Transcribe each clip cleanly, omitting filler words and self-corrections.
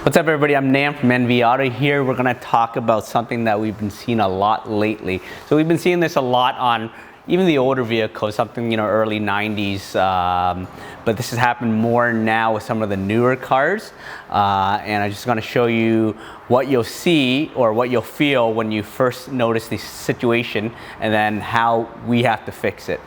What's up everybody, I'm Nam from NV Auto here. We're going to talk about something that we've been seeing a lot lately. So we've been seeing this a lot on even the older vehicles, something, early 90s, but this has happened more now with some of the newer cars. And I'm just going to show you what you'll see or what you'll feel when you first notice the situation and then how we have to fix it.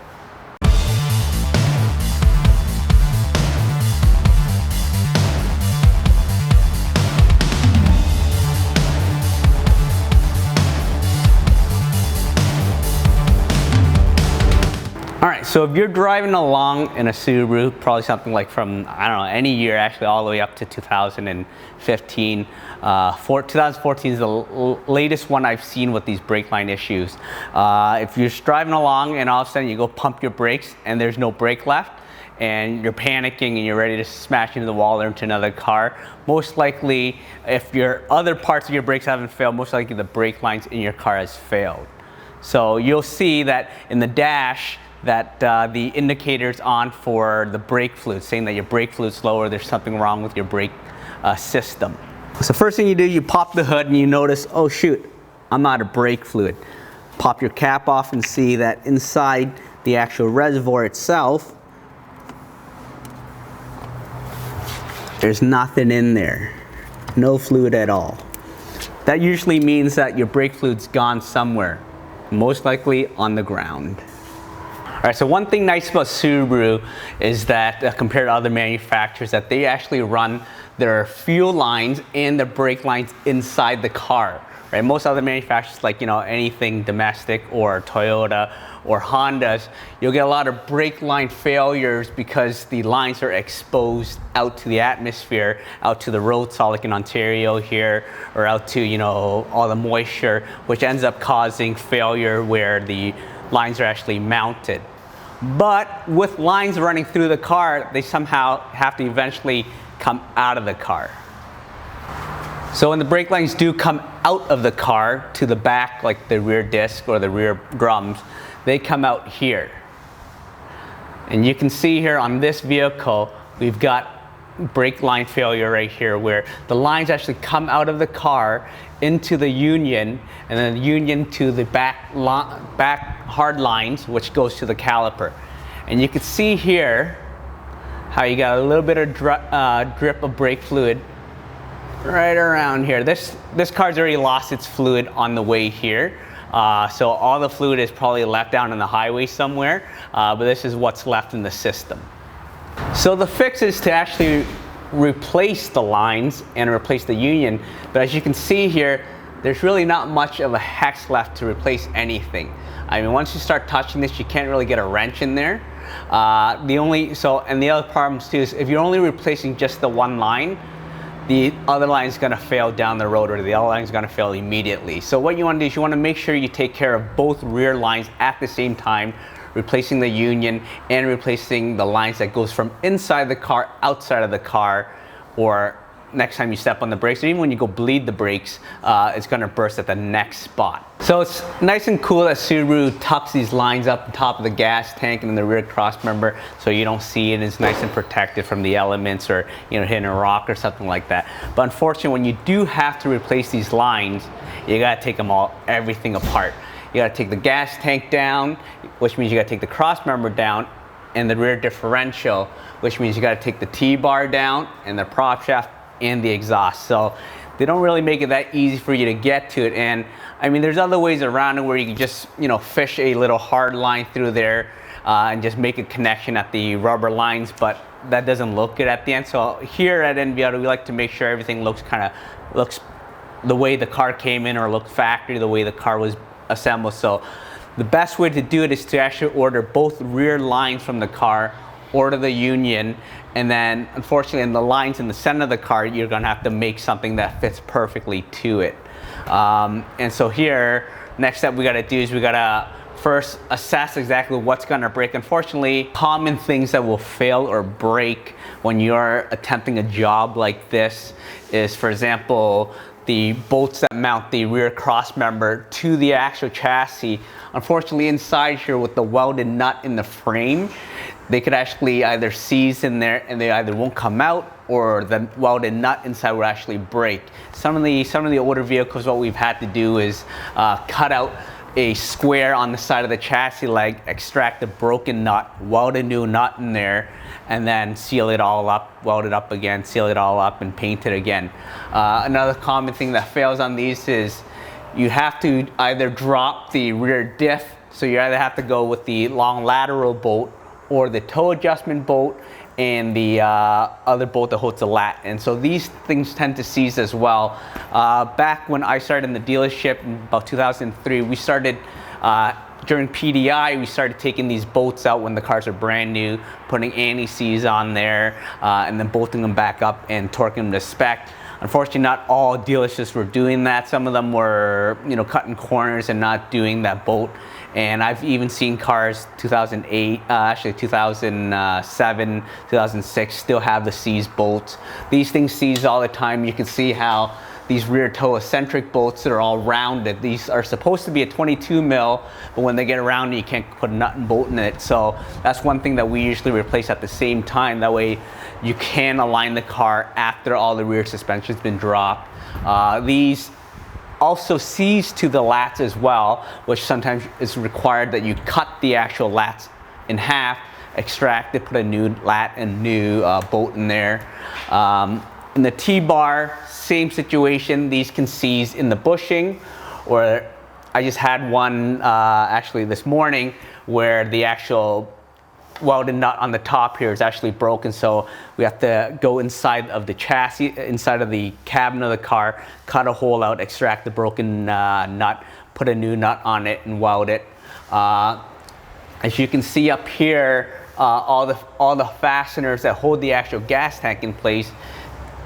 Alright, so if you're driving along in a Subaru, probably something like from, I don't know, any year actually all the way up to 2015. 2014 is the latest one I've seen with these brake line issues. If you're just driving along and all of a sudden you go pump your brakes and there's no brake left, and you're panicking and you're ready to smash into the wall or into another car, most likely, if your other parts of your brakes haven't failed, most likely the brake lines in your car has failed. So you'll see that in the dash, that the indicator's on for the brake fluid, saying that your brake fluid's low or there's something wrong with your brake system. So first thing you do, you pop the hood and you notice, oh shoot, I'm out of brake fluid. Pop your cap off and see that inside the actual reservoir itself, there's nothing in there. No fluid at all. That usually means that your brake fluid's gone somewhere, most likely on the ground. Alright, so one thing nice about Subaru is that compared to other manufacturers, that they actually run their fuel lines and the brake lines inside the car. Right? Most other manufacturers, like anything domestic or Toyota or Hondas, you'll get a lot of brake line failures because the lines are exposed out to the atmosphere, out to the road salt like in Ontario here, or out to all the moisture, which ends up causing failure where the lines are actually mounted. But with lines running through the car, they somehow have to eventually come out of the car. So when the brake lines do come out of the car to the back, like the rear disc or the rear drums, they come out here. And you can see here on this vehicle, we've got brake line failure right here, where the lines actually come out of the car into the union, and then the union to the back hard lines, which goes to the caliper. And you can see here how you got a little bit of drip of brake fluid right around here. This car's already lost its fluid on the way here. So all the fluid is probably left down on the highway somewhere, but this is what's left in the system. So the fix is to actually replace the lines and replace the union, but as you can see here, there's really not much of a hex left to replace anything. I mean, once you start touching this, you can't really get a wrench in there. And the other problems too is if you're only replacing just the one line, the other line is going to fail down the road, or the other line is going to fail immediately. So what you want to do is you want to make sure you take care of both rear lines at the same time, replacing the union and replacing the lines that goes from inside the car outside of the car, or next time you step on the brakes, or even when you go bleed the brakes, it's going to burst at the next spot. So it's nice and cool that Subaru tucks these lines up the top of the gas tank and in the rear cross member so you don't see it. It's nice and protected from the elements or hitting a rock or something like that. But unfortunately, when you do have to replace these lines, you got to take everything apart. You got to take the gas tank down, which means you got to take the cross member down, and the rear differential, which means you got to take the T-bar down, and the prop shaft, and the exhaust. So they don't really make it that easy for you to get to it. And I mean, there's other ways around it where you can just fish a little hard line through there and just make a connection at the rubber lines, but that doesn't look good at the end. So here at NV Auto, we like to make sure everything looks the way the car came in, or look factory, the way the car was assembled. So the best way to do it is to actually order both rear lines from the car, order the union, and then unfortunately in the lines in the center of the car, you're going to have to make something that fits perfectly to it. And so here, next step we got to do is we got to first assess exactly what's going to break. Unfortunately, common things that will fail or break when you're attempting a job like this is, for example, the bolts that mount the rear cross member to the actual chassis. Unfortunately, inside here with the welded nut in the frame, they could actually either seize in there and they either won't come out, or the welded nut inside will actually break. Some of the older vehicles, what we've had to do is cut out a square on the side of the chassis leg, extract the broken nut, weld a new nut in there, and then seal it all up, weld it up again, seal it all up, and paint it again. Another common thing that fails on these is you have to either drop the rear diff, so you either have to go with the long lateral bolt or the toe adjustment bolt and the other bolt that holds the lat. And so these things tend to seize as well. Back when I started in the dealership in about 2003, we started, during PDI, we started taking these bolts out when the cars are brand new, putting anti-seize on there, and then bolting them back up and torquing them to spec. Unfortunately, not all dealerships were doing that. Some of them were, cutting corners and not doing that bolt. And I've even seen cars 2008, actually 2007, 2006 still have the seize bolts. These things seize all the time. You can see how these rear toe eccentric bolts that are all rounded. These are supposed to be a 22 mil, but when they get around, you can't put a nut and bolt in it. So that's one thing that we usually replace at the same time. That way you can align the car after all the rear suspension's been dropped. These also seize to the lats as well, which sometimes is required that you cut the actual lats in half, extract it, put a new lat and new bolt in there. In the T-bar, same situation. These can seize in the bushing, or I just had one actually this morning where the actual welded nut on the top here is actually broken, so we have to go inside of the chassis, inside of the cabin of the car, cut a hole out, extract the broken nut, put a new nut on it, and weld it. As you can see up here, all the fasteners that hold the actual gas tank in place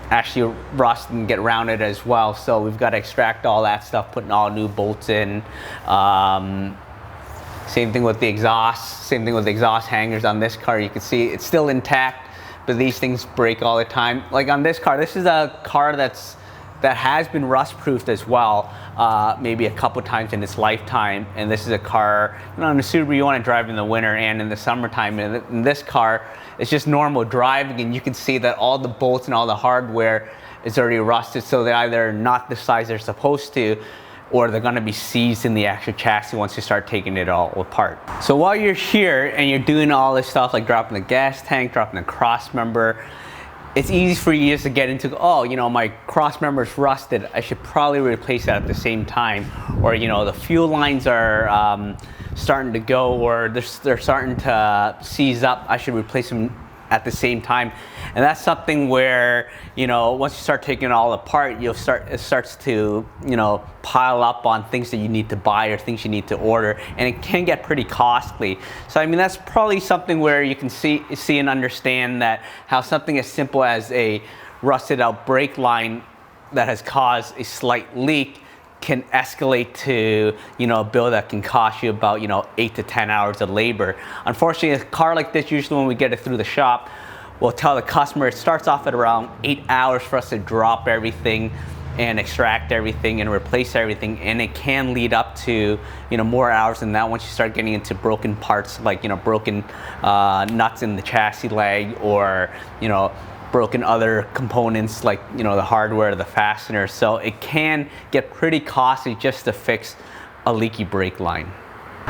actually rust and get rounded as well, so we've got to extract all that stuff, putting all new bolts in. Same thing with the exhaust, same thing with the exhaust hangers on this car. You can see it's still intact, but these things break all the time. Like on this car, this is a car that has been rust-proofed as well, maybe a couple times in its lifetime. And this is a car, on a Subaru you want to drive in the winter and in the summertime. And in this car, it's just normal driving, and you can see that all the bolts and all the hardware is already rusted, so they're either not the size they're supposed to, or they're going to be seized in the actual chassis once you start taking it all apart. So while you're here and you're doing all this stuff like dropping the gas tank, dropping the cross member, it's easy for you just to get into, oh, my cross member's rusted, I should probably replace that at the same time. Or, the fuel lines are starting to go, or they're starting to seize up, I should replace them at the same time. And that's something where, once you start taking it all apart, it starts to, pile up on things that you need to buy or things you need to order, and it can get pretty costly. So that's probably something where you can see and understand that how something as simple as a rusted out brake line that has caused a slight leak can escalate to, a bill that can cost you about, 8 to 10 hours of labor. Unfortunately, a car like this, usually when we get it through the shop, we'll tell the customer it starts off at around 8 hours for us to drop everything and extract everything and replace everything, and it can lead up to, more hours than that once you start getting into broken parts, like, broken nuts in the chassis leg, or, broken other components like the hardware, the fasteners. So it can get pretty costly just to fix a leaky brake line.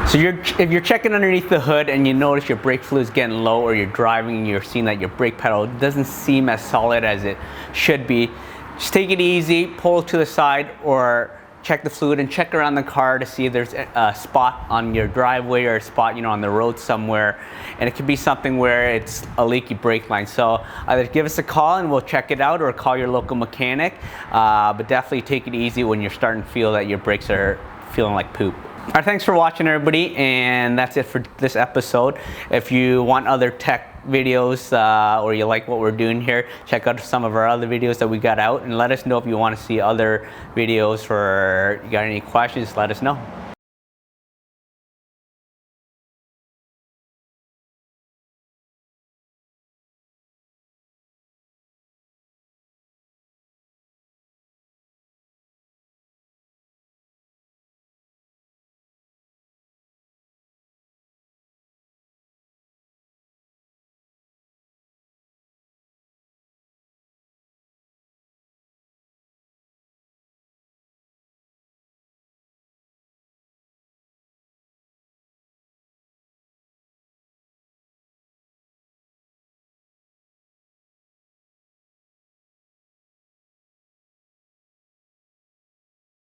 So if you're checking underneath the hood and you notice your brake fluid is getting low, or you're driving and you're seeing that your brake pedal doesn't seem as solid as it should be, just take it easy, pull it to the side, or check the fluid and check around the car to see if there's a spot on your driveway or a spot on the road somewhere, and it could be something where it's a leaky brake line. So either give us a call and we'll check it out, or call your local mechanic, but definitely take it easy when you're starting to feel that your brakes are feeling like poop. All right, thanks for watching, everybody, and that's it for this episode. If you want other tech videos, or you like what we're doing here, check out some of our other videos that we got out, and let us know if you want to see other videos, or you got any questions, let us know.